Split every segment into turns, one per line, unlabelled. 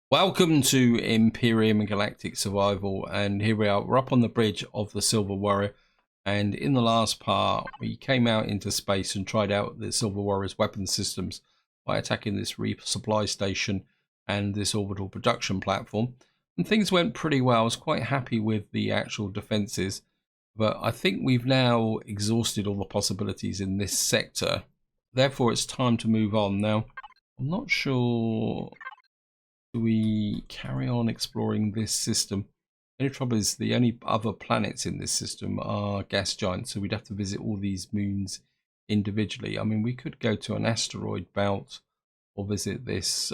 Welcome to Empyrion Galactic Survival, and here we are. We're up on the bridge of the Silver Warrior, and in the last part we came out into space and tried out the Silver Warrior's weapon systems by attacking this resupply station and this orbital production platform, and things went pretty well. I was quite happy with the actual defenses, but I think we've now exhausted all the possibilities in this sector. Therefore it's time to move on. Now I'm not sure, do we carry on exploring this system? The only trouble is the only other planets in this system are gas giants, so we'd have to visit all these moons individually. I mean, we could go to an asteroid belt or visit this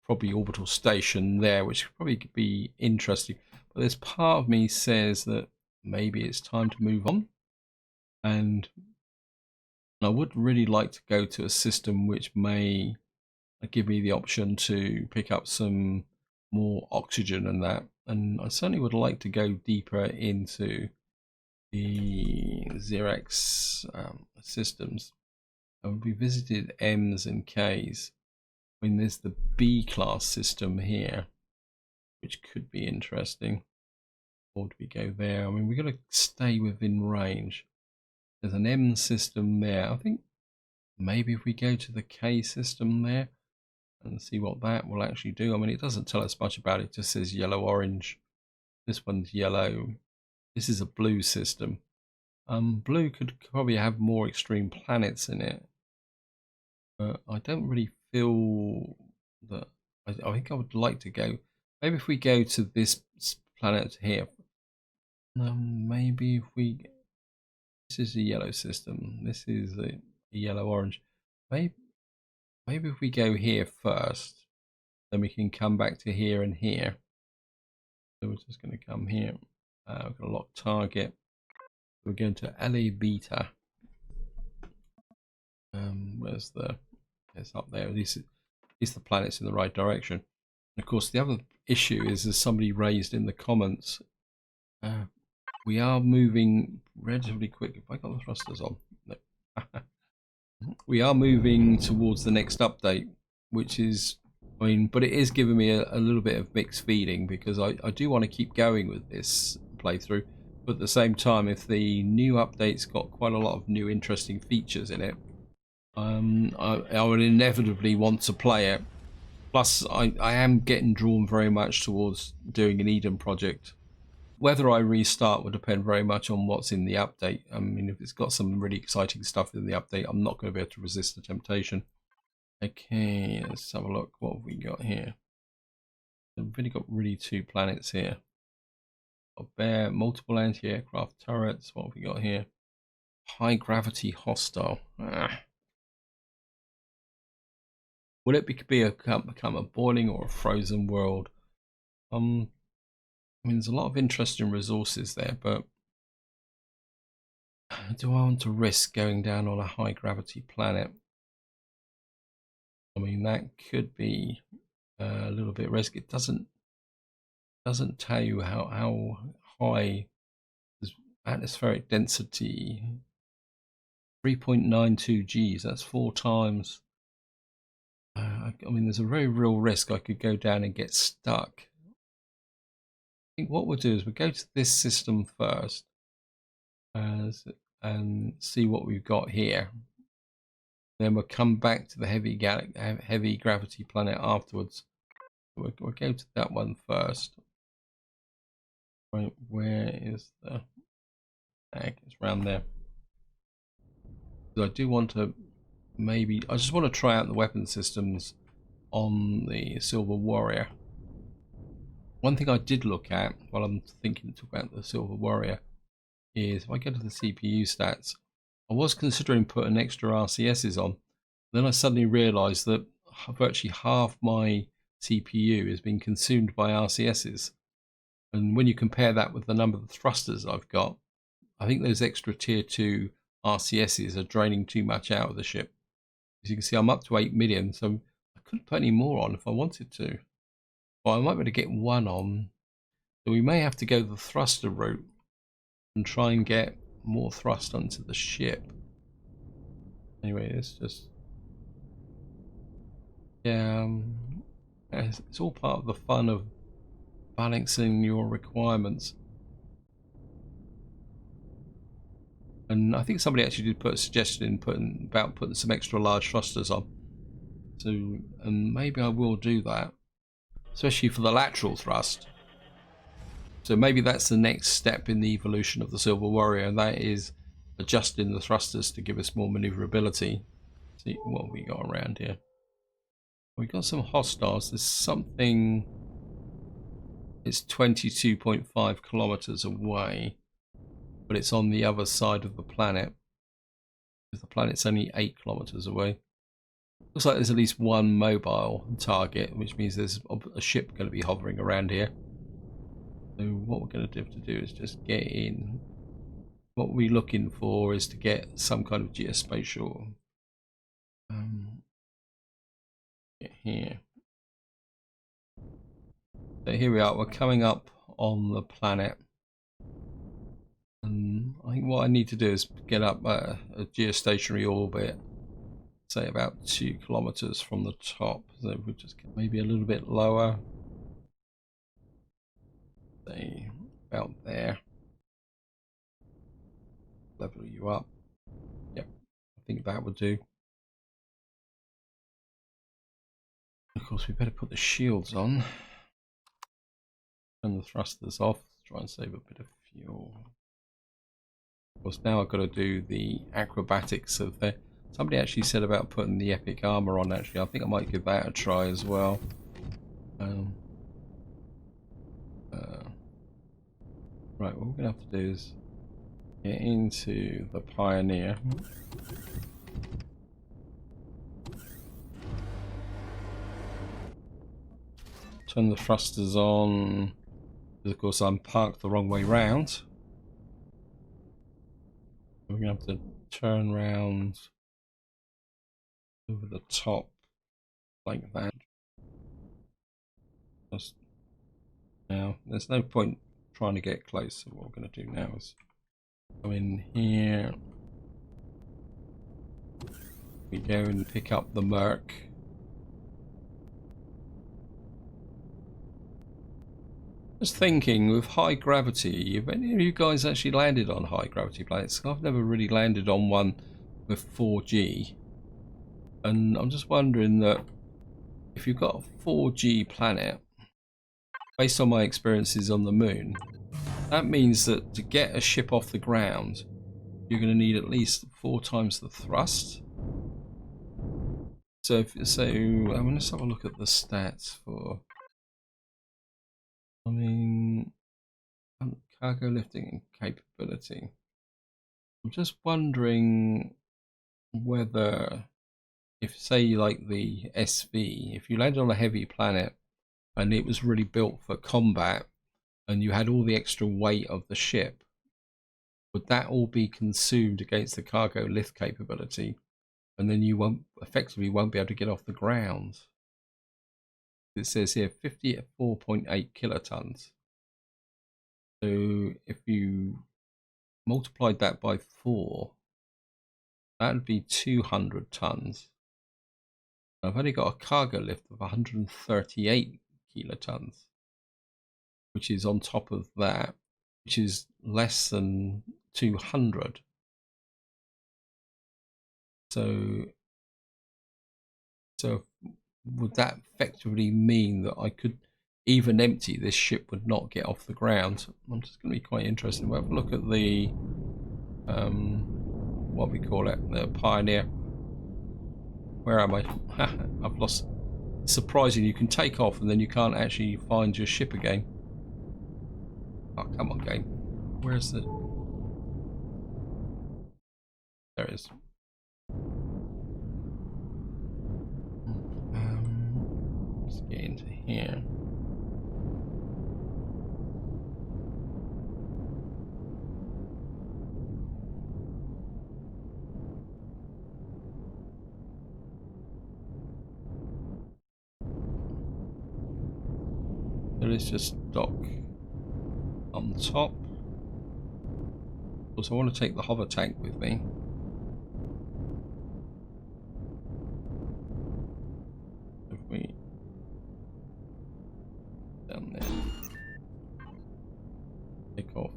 probably orbital station there, which could probably be interesting. But there's part of me says that maybe it's time to move on, and I would really like to go to a system which may give me the option to pick up some more oxygen and that. And I certainly would like to go deeper into the Xerex systems. And we visited M's and K's. I mean, there's the B class system here, which could be interesting. Or do we go there? I mean, we've got to stay within range. There's an M system there. I think maybe if we go to the K system there and see what that will actually do. I mean, it doesn't tell us much about it. It just says yellow orange. This one's yellow. This is a blue system. Blue could probably have more extreme planets in it, but I don't really feel that. I think I would like to go, maybe if we go to this planet here, maybe if we, this is a yellow system, this is a yellow orange, maybe if we go here first, then we can come back to here and here. So we're just going to come here. We're going to lock target. We're going to LA beta. Where's the? It's up there. At least the planet's in the right direction. And of course, the other issue is, as somebody raised in the comments, we are moving relatively quick. If I got the thrusters on, no. We are moving towards the next update, which is, I mean, but it is giving me a little bit of mixed feeling, because I do want to keep going with this playthrough, but at the same time, if the new update's got quite a lot of new interesting features in it, I would inevitably want to play it. Plus, I am getting drawn very much towards doing an Eden project. Whether I restart will depend very much on what's in the update. I mean, if it's got some really exciting stuff in the update, I'm not going to be able to resist the temptation. Okay, let's have a look. What have we got here? We've really got two planets here. Bear, multiple anti-aircraft turrets. What have we got here? High gravity hostile. Will it become a boiling or a frozen world? I mean, there's a lot of interesting resources there, but do I want to risk going down on a high gravity planet? I mean, that could be a little bit risky. It doesn't tell you how high the atmospheric density. 3.92 Gs. That's 4 times. I mean, there's a very real risk I could go down and get stuck. I think what we'll do is we'll go to this system first and see what we've got here. Then we'll come back to the heavy gravity planet afterwards. We'll go to that one first. Right, where is the tag? It's around there. So I do want to I just want to try out the weapon systems on the Silver Warrior. One thing I did look at while I'm thinking about the Silver Warrior is, if I go to the CPU stats, I was considering putting extra RCSs on. Then I suddenly realized that virtually half my CPU is being consumed by RCSs. And when you compare that with the number of thrusters I've got, I think those extra tier 2 RCSs are draining too much out of the ship. As you can see, I'm up to 8 million, so I couldn't put any more on if I wanted to. But I might be able to get one on. So we may have to go the thruster route and try and get more thrust onto the ship. Anyway, it's just, yeah, I mean, there's a lot of interesting resources there, but I think It's all part of the fun of balancing your requirements. And I think somebody actually did put a suggestion in about putting some extra large thrusters on. So, and maybe I will do that, especially for the lateral thrust. So maybe that's the next step in the evolution of the Silver Warrior, and that is adjusting the thrusters to give us more maneuverability. See what we got around here. We got some hostiles. There's something. It's 22.5 kilometers away, but it's on the other side of the planet. The planet's only 8 kilometers away. Looks like there's at least one mobile target, which means there's a ship going to be hovering around here. So what we're going to have to do is just get in. What we're looking for is to get some kind of geospatial. Get here. So here we are. We're coming up on the planet. And I think what I need to do is get up a geostationary orbit, say about 2 kilometers from the top. So we'll just get maybe a little bit lower. Say about there. Level you up. Yep, I think that would do. Of course, we better put the shields on. Turn the thrusters off. Try and save a bit of fuel. Of course, now I've got to do the acrobatics of the. Somebody actually said about putting the epic armor on. Actually, I think I might give that a try as well. Right, what we're gonna have to do is get into the Pioneer. Turn the thrusters on. Of course, I'm parked the wrong way round. We're gonna have to turn around over the top like that. Just now, there's no point trying to get close. So what we're going to do now is go in here. We go and pick up the Merc. Just thinking, with high gravity, have any of you guys actually landed on high gravity planets? I've never really landed on one with 4G. And I'm just wondering that if you've got a 4G planet, based on my experiences on the moon, that means that to get a ship off the ground, you're going to need at least 4 times the thrust. So, I mean, let's have a look at the stats for. I mean, cargo lifting capability. I'm just wondering whether, if say like the SV, if you landed on a heavy planet and it was really built for combat, and you had all the extra weight of the ship, would that all be consumed against the cargo lift capability, and then you effectively won't be able to get off the ground? It says here 54.8 kilotons. So if you multiplied that by 4, that would be 200 tons. I've only got a cargo lift of 138 kilotons, which is on top of that, which is less than 200. So would that effectively mean that I could, even empty, this ship would not get off the ground? I'm just going to be quite interested. We'll have a look at the what we call it, the Pioneer. Where am I? I've lost. It's surprising, you can take off and then you can't actually find your ship again. Oh, come on, game. Where's the... There it is. Let's get into here. So let's just dock on top. Also, I want to take the hover tank with me. If we down there. Take off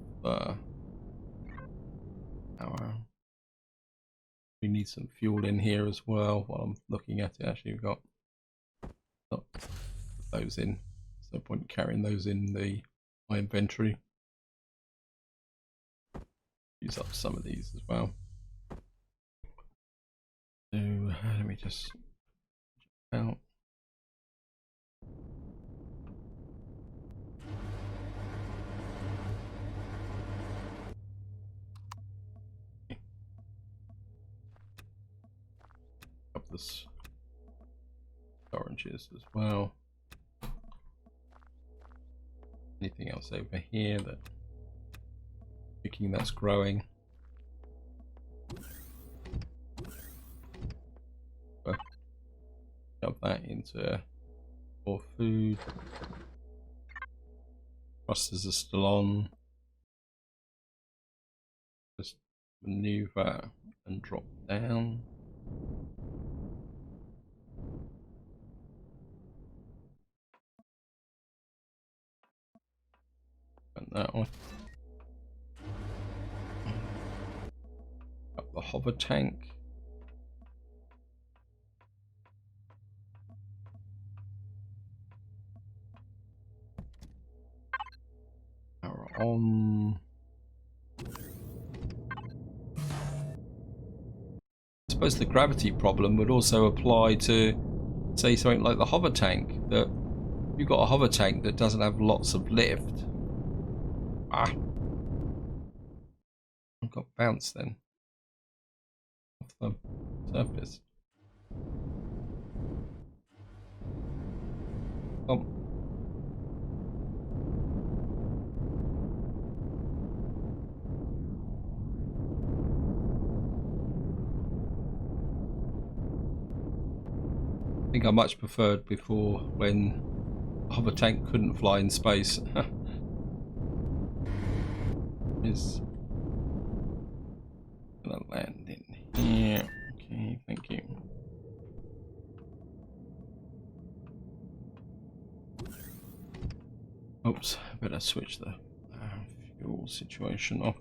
power. We need some fuel in here as well. While I'm looking at it, actually, we've got those in. There's no point carrying those in my inventory. Use up some of these as well. So let me just out. Up this oranges as well. Anything else over here that thinking that's growing? Shove that into more food. Thrusters are still on. Just maneuver and drop down. And that one. Up the hover tank. Power on. I suppose the gravity problem would also apply to, say, something like the hover tank. That if you've got a hover tank that doesn't have lots of lift. I got bounced then off the surface. Oh. I think I much preferred before when a hover tank couldn't fly in space. Is gonna land in here. Okay, thank you. Oops, I better switch the fuel situation off.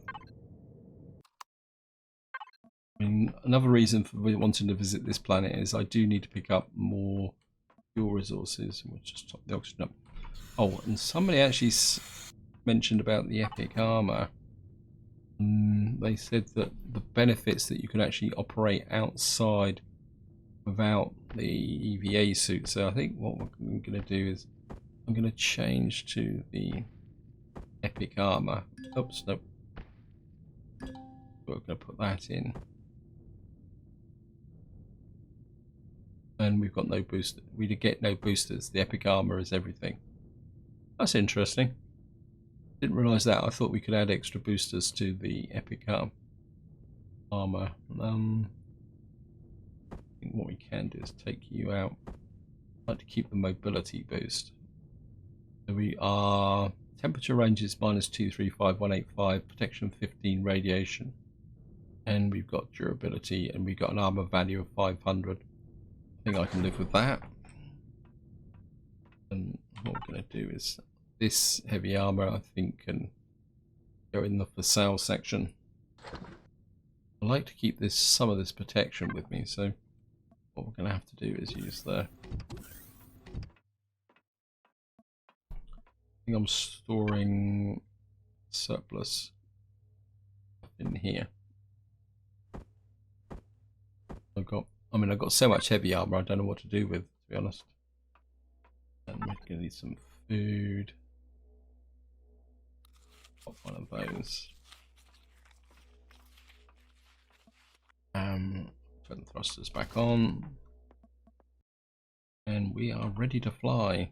I mean, another reason for wanting to visit this planet is I do need to pick up more fuel resources. We'll just top the oxygen up. Oh, and somebody actually mentioned about the epic armor. They said that the benefits that you can actually operate outside without the EVA suit. So I think what I'm going to do is I'm going to change to the epic armor. Oops, nope. We're going to put that in. And we've got no booster. We did get no boosters. The epic armor is everything. That's interesting. Didn't realize that. I thought we could add extra boosters to the epic armor. I think what we can do is take you out. I'd like to keep the mobility boost. So we are temperature range is -235,185, protection 15, radiation, and we've got durability, and we've got an armor value of 500. I think I can live with that. And what we're going to do is this heavy armor, I think, can go in the for sale section. I like to keep some of this protection with me, so what we're going to have to do is use the. I think I'm storing surplus in here. I've got so much heavy armor, I don't know what to do with, to be honest. And we're going to need some food. Pop one of those. Turn the thrusters back on. And we are ready to fly.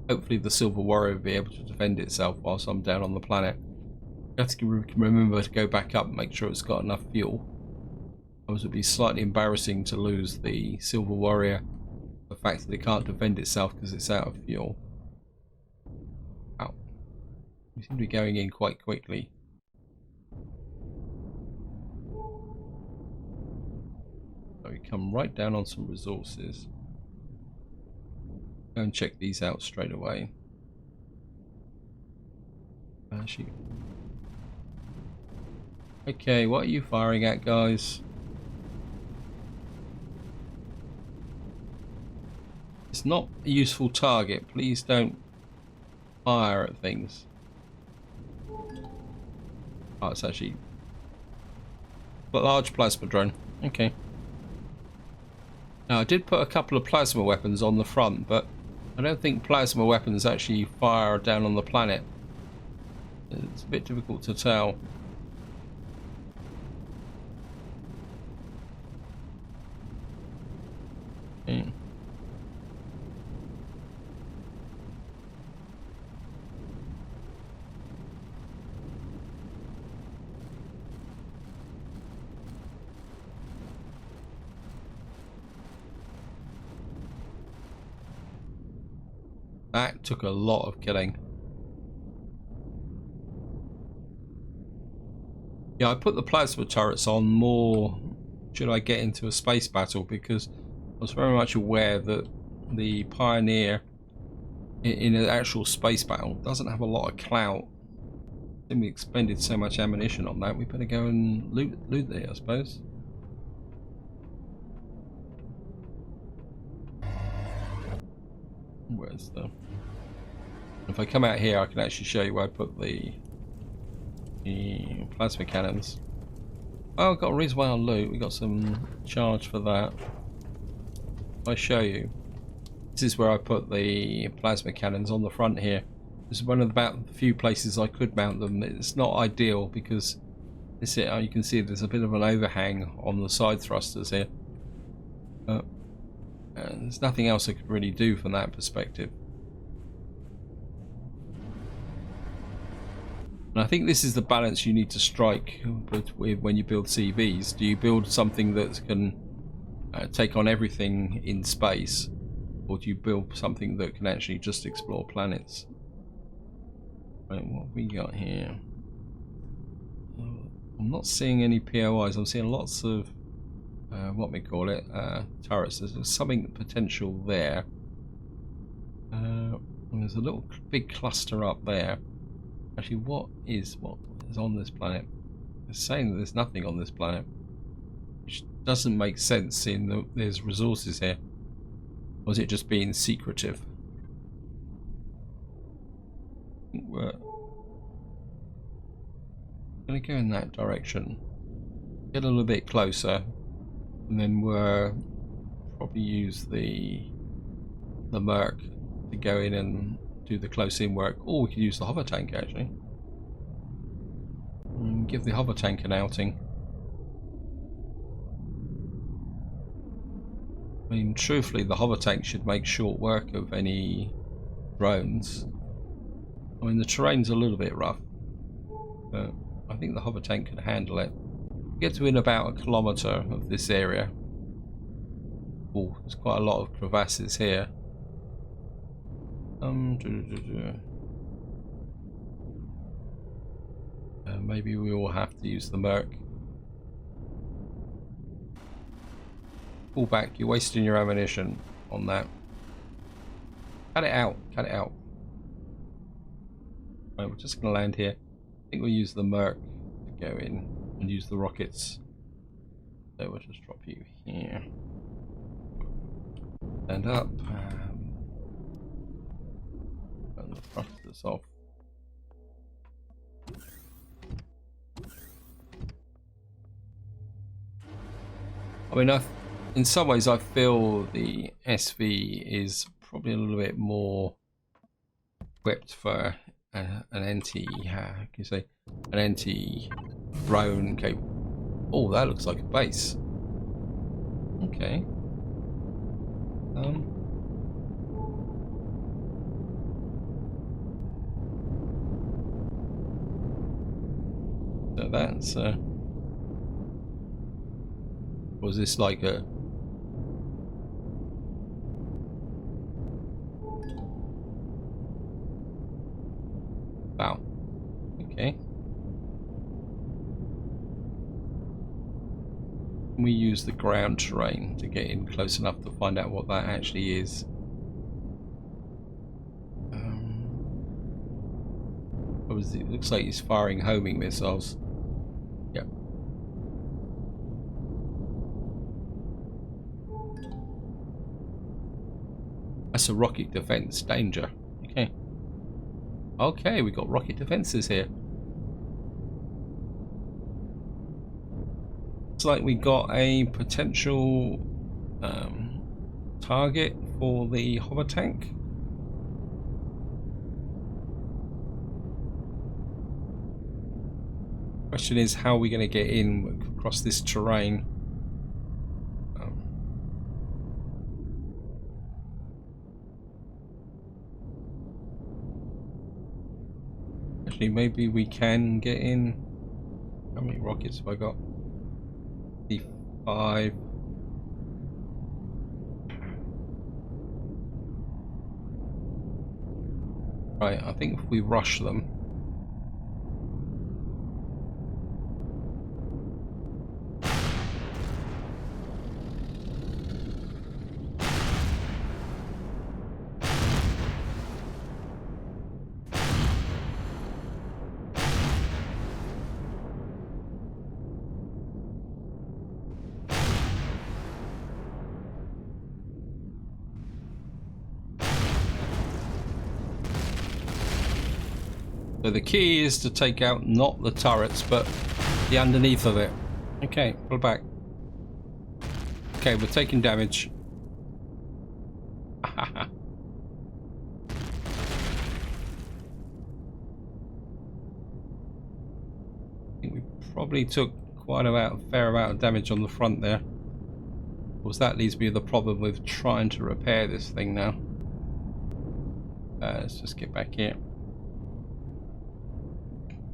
Hopefully the Silver Warrior will be able to defend itself whilst I'm down on the planet. You have to remember to go back up and make sure it's got enough fuel. Otherwise it would be slightly embarrassing to lose the Silver Warrior. The fact that it can't defend itself because it's out of fuel. Wow. We seem to be going in quite quickly. So we come right down on some resources. Go and check these out straight away. Actually. Okay, what are you firing at, guys? It's not a useful target. Please don't fire at things. Oh, it's actually a large plasma drone. Okay. Now, I did put a couple of plasma weapons on the front, but I don't think plasma weapons actually fire down on the planet. It's a bit difficult to tell. Okay. That took a lot of killing. Yeah, I put the plasma turrets on more should I get into a space battle, because I was very much aware that the Pioneer in an actual space battle doesn't have a lot of clout. Then we expended so much ammunition on that, we better go and loot it, I suppose. Where's the... If I come out here, I can actually show you where I put the plasma cannons. Oh, I've got a reason why I'll loot. We got some charge for that. If I show you, this is where I put the plasma cannons on the front here. This is one of about the few places I could mount them. It's not ideal because this here, you can see there's a bit of an overhang on the side thrusters here. And there's nothing else I could really do from that perspective. And I think this is the balance you need to strike when you build CVs. Do you build something that can take on everything in space, or do you build something that can actually just explore planets? Right, what have we got here? I'm not seeing any POIs. I'm seeing lots of what we call it, turrets. There's something potential there. And there's a little big cluster up there. Actually, what is on this planet? It's saying that there's nothing on this planet, which doesn't make sense, seeing that there's resources here. Or is it just being secretive? We're going to go in that direction, get a little bit closer, and then we'll probably use the Merc to go in and do the close-in work. Or we could use the hover tank actually. And give the hover tank an outing. I mean, truthfully, the hover tank should make short work of any drones. I mean, the terrain's a little bit rough, but I think the hover tank can handle it. Get to in about 1 kilometre of this area. Oh, there's quite a lot of crevasses here. Maybe we will have to use the Merc. Pull back, you're wasting your ammunition on that. Cut it out, cut it out. Right, we're just going to land here. I think we'll use the Merc to go in and use the rockets. So we'll just drop you here. Stand up. Turn the thrusters off. I mean, in some ways I feel the SV is probably a little bit more equipped for an anti-drone capable. Oh, that looks like a base. Okay. So that's was this like a... Wow. Okay. We use the ground terrain to get in close enough to find out what that actually is. it looks like he's firing homing missiles. Yep. That's a rocket defense danger. Okay. Okay, we got rocket defenses here. Looks like we got a potential target for the hover tank. Question is, how are we going to get in across this terrain? Actually, maybe we can get in. How many rockets have I got? 5. Right, I think if we rush them. So the key is to take out not the turrets, but the underneath of it. Okay, pull back. Okay, we're taking damage. I think we probably took quite a fair amount of damage on the front there. Of course, that leaves me with the problem with trying to repair this thing now. Let's just get back here.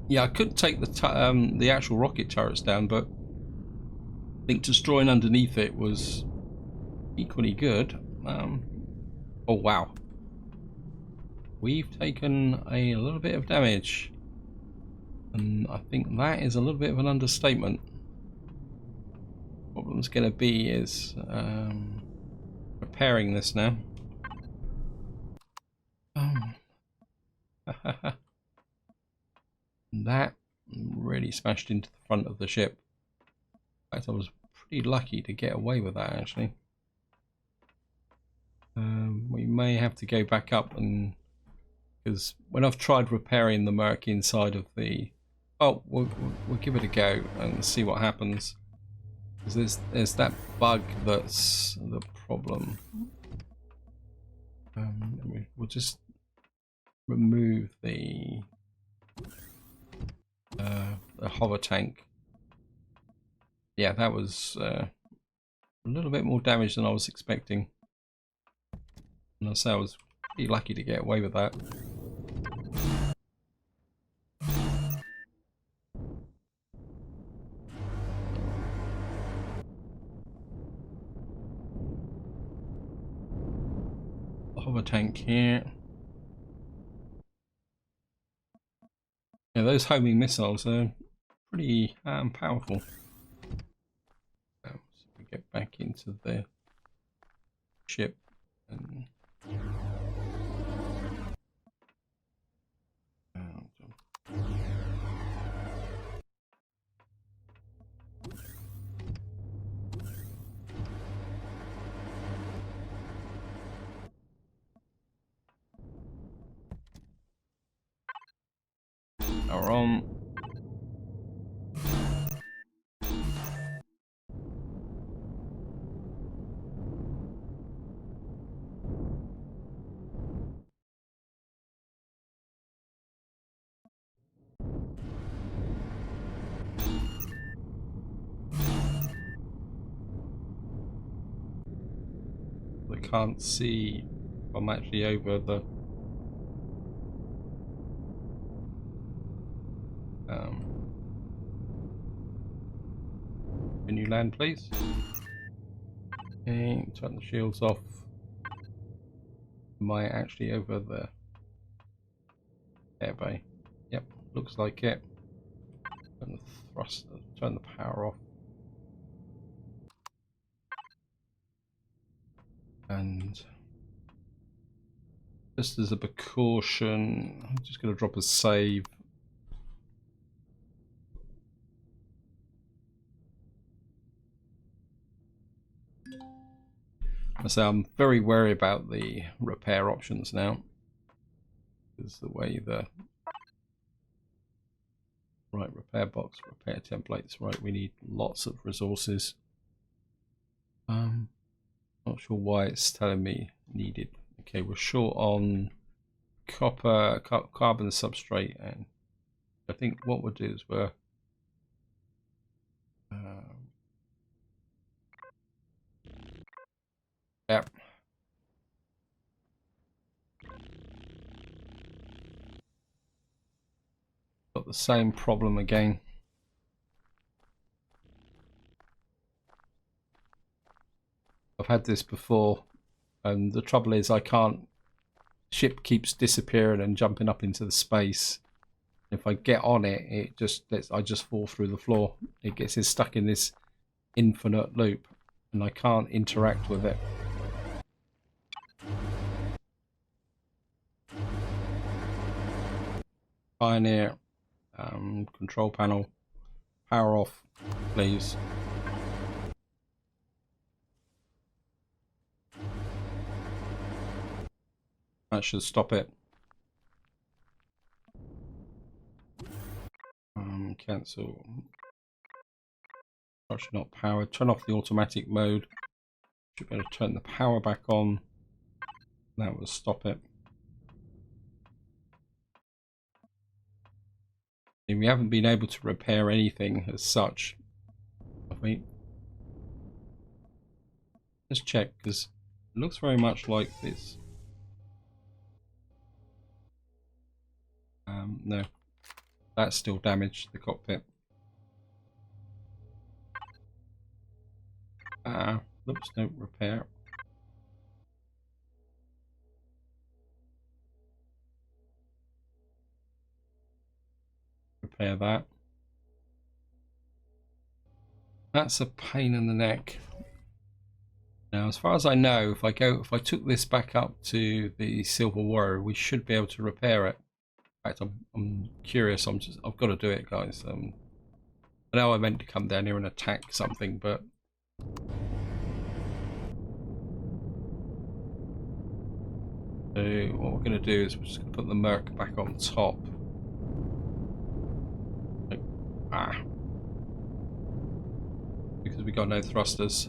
Yeah, I could take the actual rocket turrets down, but I think destroying underneath it was equally good. Oh wow, we've taken a little bit of damage, and I think that is a little bit of an understatement. Problem's going to be is repairing this now. That really smashed into the front of the ship. In fact, I was pretty lucky to get away with that, actually. We may have to go back up, and because when I've tried repairing the Merc inside of the... Oh, we'll give it a go and see what happens. Because there's that bug that's the problem. We'll just remove the hover tank. Yeah, that was a little bit more damage than I was expecting. And I say I was pretty lucky to get away with that. The hover tank here. Yeah, those homing missiles are pretty powerful. So we get back into the ship and are on. I can't see if I'm actually over the can you land, please? Okay, turn the shields off. Am I actually over the air bay? Yep, looks like it. Turn the thruster, turn the power off. And just as a precaution, I'm just going to drop a save So I'm very wary about the repair options now. Is the way the right repair box, repair templates. Right, we need lots of resources. Not sure why it's telling me needed. Okay, we're short on copper, carbon substrate, and I think what we'll do is we're yep. Got the same problem again. I've had this before, and the trouble is I can't. Ship keeps disappearing and jumping up into the space. If I get on it, it just I just fall through the floor. It gets stuck in this infinite loop, and I can't interact with it. Pioneer, control panel, power off, please. That should stop it. Cancel. Actually not powered. Turn off the automatic mode. Should be able to turn the power back on. That will stop it. And we haven't been able to repair anything as such. Have we? Let's check, because it looks very much like this. No, that's still damaged, the cockpit. Oops, no repair. Repair that. That's a pain in the neck. Now, as far as I know, if I took this back up to the Silver Warrior, we should be able to repair it. In fact, I'm curious. I've got to do it, guys. I know I meant to come down here and attack something, but so what we're going to do is we're just going to put the Merc back on top. Because we got no thrusters.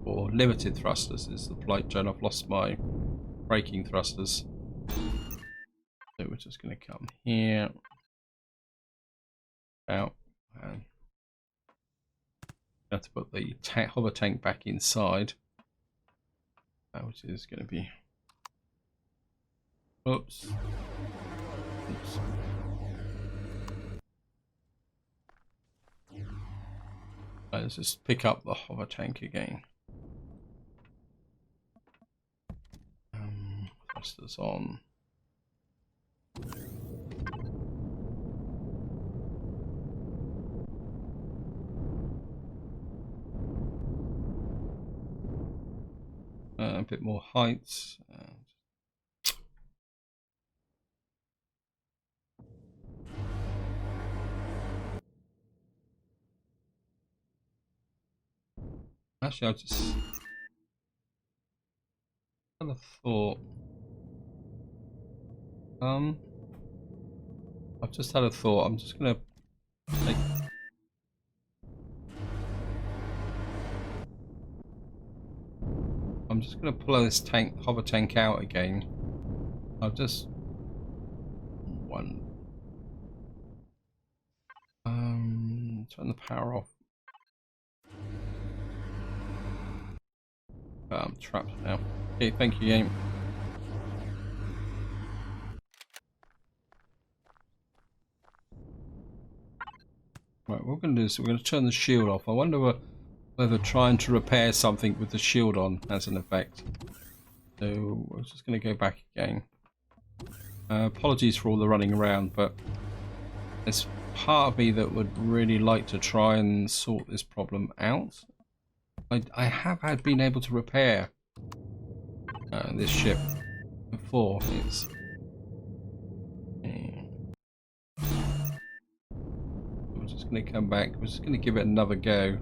Or limited thrusters is the polite term. I've lost my braking thrusters. So we're just going to come here, out, and have to put the hover tank back inside, which is going to be, oops. Let's just pick up the hover tank again. Thrusters on. A bit more height. Actually, I just had a thought. I've just had a thought. I'm just gonna take. I'm just gonna pull this hover tank out again. I'll just turn the power off. I'm trapped now. Okay, thank you, game. Right, what we're going to do is we're going to turn the shield off. I wonder whether trying to repair something with the shield on has an effect. So we're just going to go back again. Apologies for all the running around, but there's part of me that would really like to try and sort this problem out. I have been able to repair this ship before. It's we're just going to come back. We're just going to give it another go.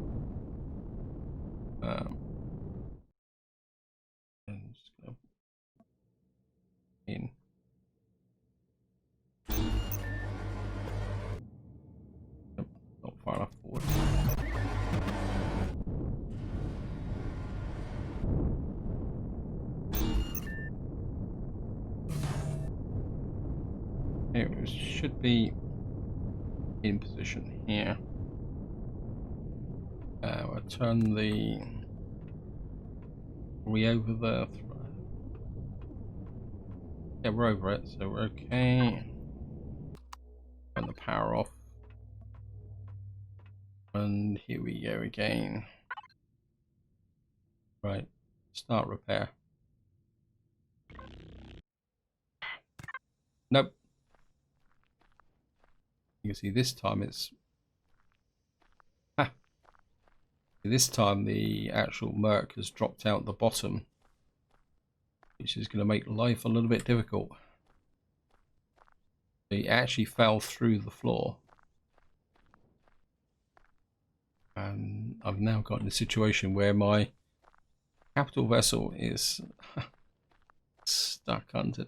It should be in position here. I'll turn the... Are we over the... Yeah, we're over it, so we're okay. Turn the power off. And here we go again. Right, start repair. Nope. You can see this time it's... Ha! This time the actual Merc has dropped out the bottom, which is going to make life a little bit difficult. It actually fell through the floor. And I've now got in a situation where my capital vessel is stuck under.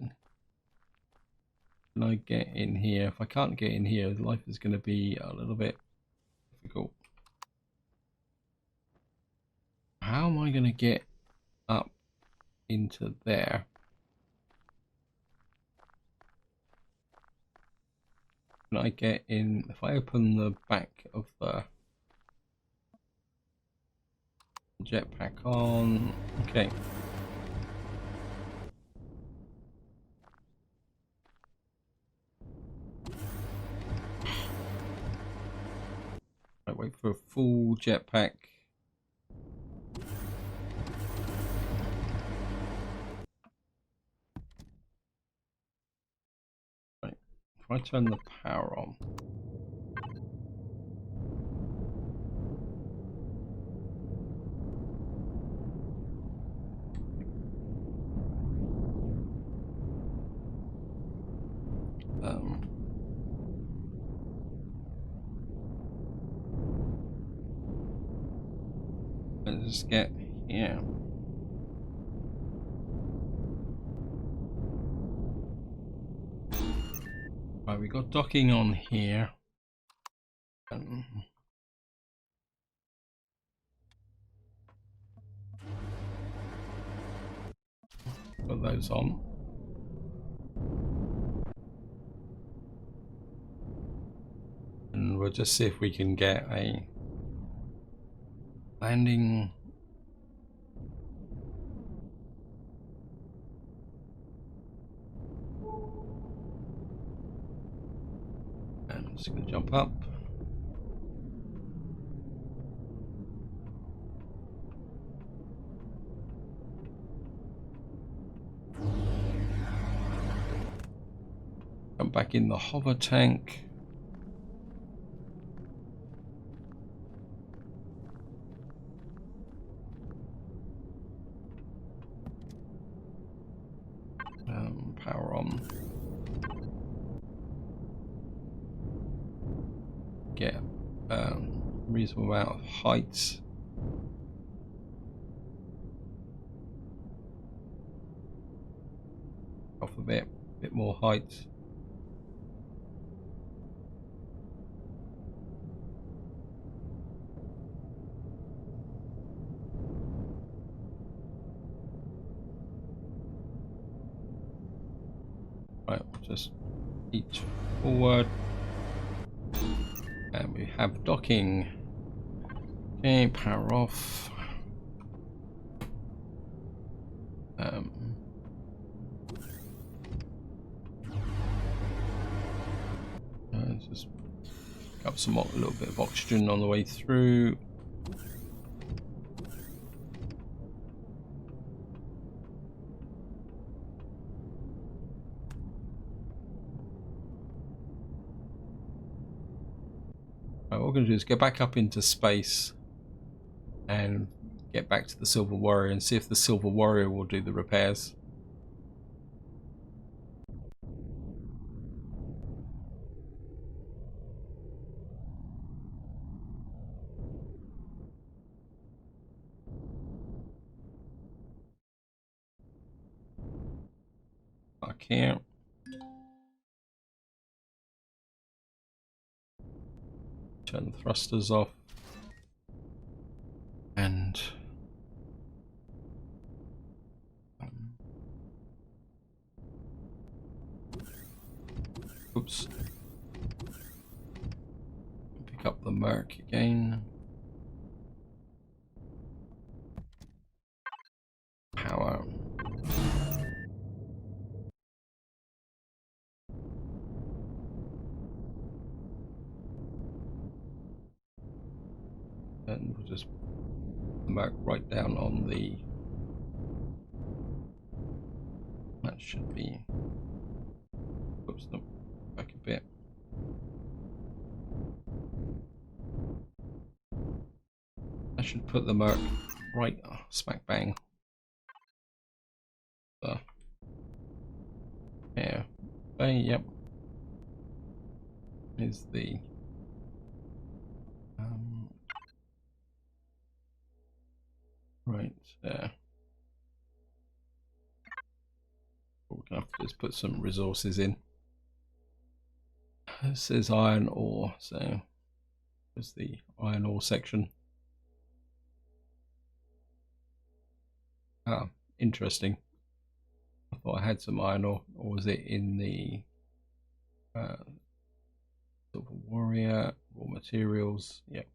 Can I get in here? If I can't get in here, life is going to be a little bit difficult. How am I going to get up into there? Can I get in? If I open the back of the jetpack on, okay. I wait for a full jetpack. Right, if I turn the power on. Let's just get here. Right, we got docking on here. Put those on. And we'll just see if we can get a landing. And I'm just going to jump up. Jump back in the hover tank. Power on. Get reasonable amount of height. Off a bit more height. Right, just each forward. And we have docking. Okay, power off. Just got some a little bit of oxygen on the way through. Right, what we're going to do is get back up into space and get back to the Silver Warrior and see if the Silver Warrior will do the repairs. I can't. Turn the thrusters off. And Oops. Pick up the merc again. Power. And we'll just put the merc right down on the... That should be... Oops, no, back a bit. I should put the merc right smack bang. Yeah. Yep. Is the right there. We're gonna have to just put some resources in. It says iron ore, so there's the iron ore section. Ah, interesting. I thought I had some iron ore, or was it in the Silver Warrior, raw materials? Yep.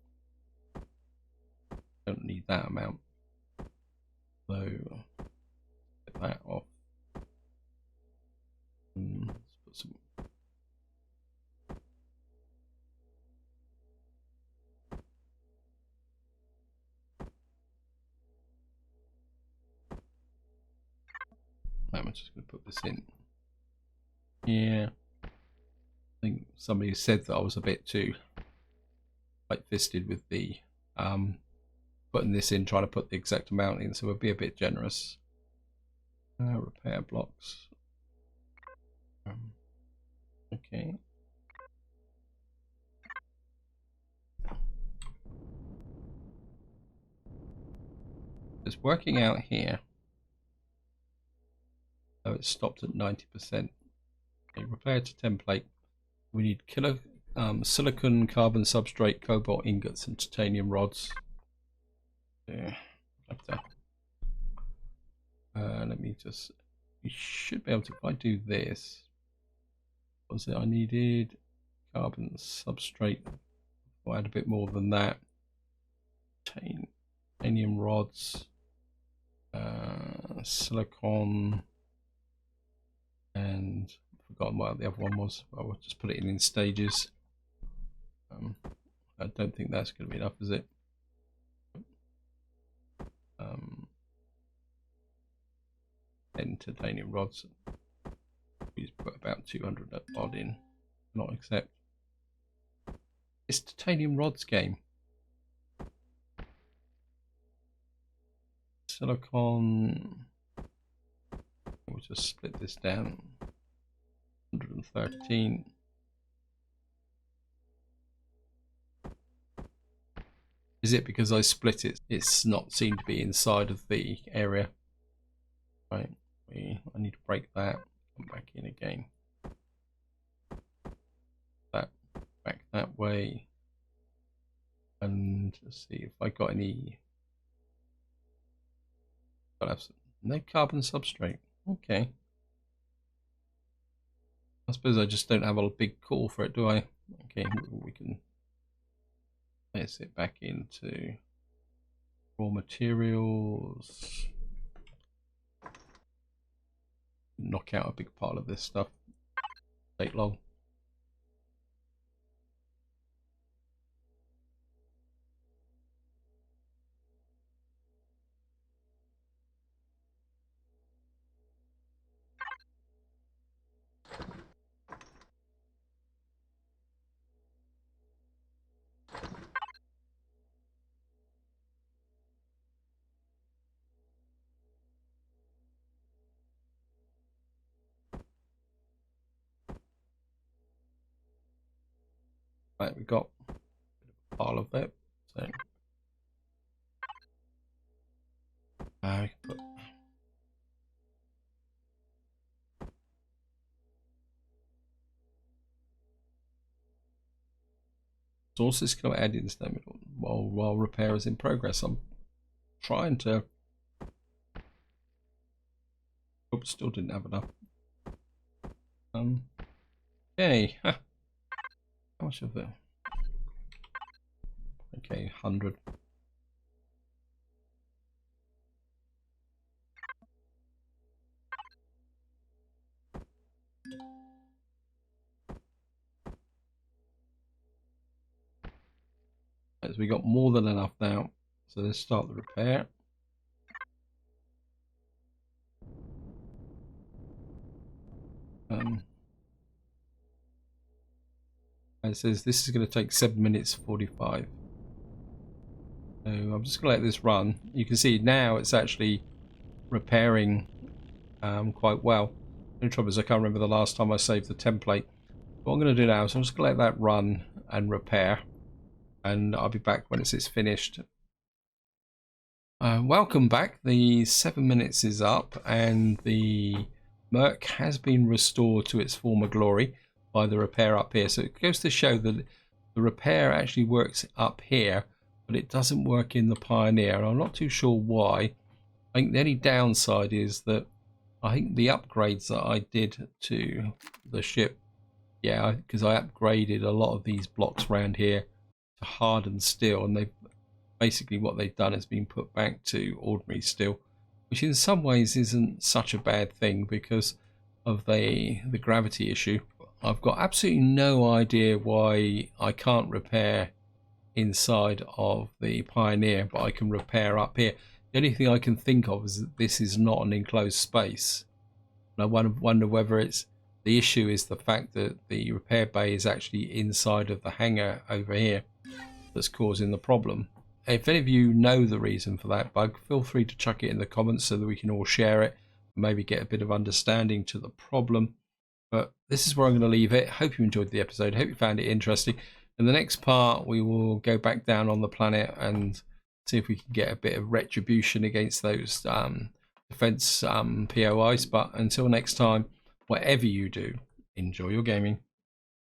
Don't need that amount. So get that off. Let's put some. I'm just going to put this in. Yeah. I think somebody said that I was a bit too tight-fisted with the putting this in, trying to put the exact amount in, so we'll be a bit generous. Repair blocks. Okay. It's working out here. Oh, it's stopped at 90%. Okay, repair to template. We need silicon, carbon substrate, cobalt ingots, and titanium rods. Yeah, let me just. We should be able to. If I do this, what was it I needed? Carbon substrate. I'll add a bit more than that. Titanium rods, silicon, and I've forgotten what the other one was. I'll just put it in stages. I don't think that's going to be enough, is it? And titanium rods. We just put about 200 odd in. Not accept. It's titanium rods game. Silicon. We'll just split this down. 113. Is it because I split it? It's not seen to be inside of the area. Right. I need to break that. Come back in again. That back that way. And let's see if I got any. No carbon substrate. Okay. I suppose I just don't have a big call for it, do I? Okay, we can place it back into raw materials. Knock out a big pile of this stuff. Take long. Right, we got a pile of it. So I can put sources can add in statement while repair is in progress. I'm trying to. Oops, still didn't have enough. Okay. How much of it? Okay, 100. As we got more than enough now, so let's start the repair. It says this is going to take 7 minutes 45. So I'm just going to let this run. You can see now it's actually repairing quite well. The trouble is I can't remember the last time I saved the template. What I'm going to do now is I'm just going to let that run and repair, and I'll be back when it's finished. Welcome back. The 7 minutes is up and the Merc has been restored to its former glory by the repair up here. So it goes to show that the repair actually works up here, but it doesn't work in the Pioneer. And I'm not too sure why. I think the only downside is that I think the upgrades that I did to the ship, yeah, because I upgraded a lot of these blocks around here to hardened steel, and they've basically what they've done has been put back to ordinary steel, which in some ways isn't such a bad thing because of the gravity issue. I've got absolutely no idea why I can't repair inside of the Pioneer, but I can repair up here. The only thing I can think of is that this is not an enclosed space. And I wonder whether it's the issue is the fact that the repair bay is actually inside of the hangar over here that's causing the problem. If any of you know the reason for that bug, feel free to chuck it in the comments so that we can all share it and maybe get a bit of understanding to the problem. But this is where I'm going to leave it. Hope you enjoyed the episode. Hope you found it interesting. In the next part, we will go back down on the planet and see if we can get a bit of retribution against those defense POIs. But until next time, whatever you do, enjoy your gaming.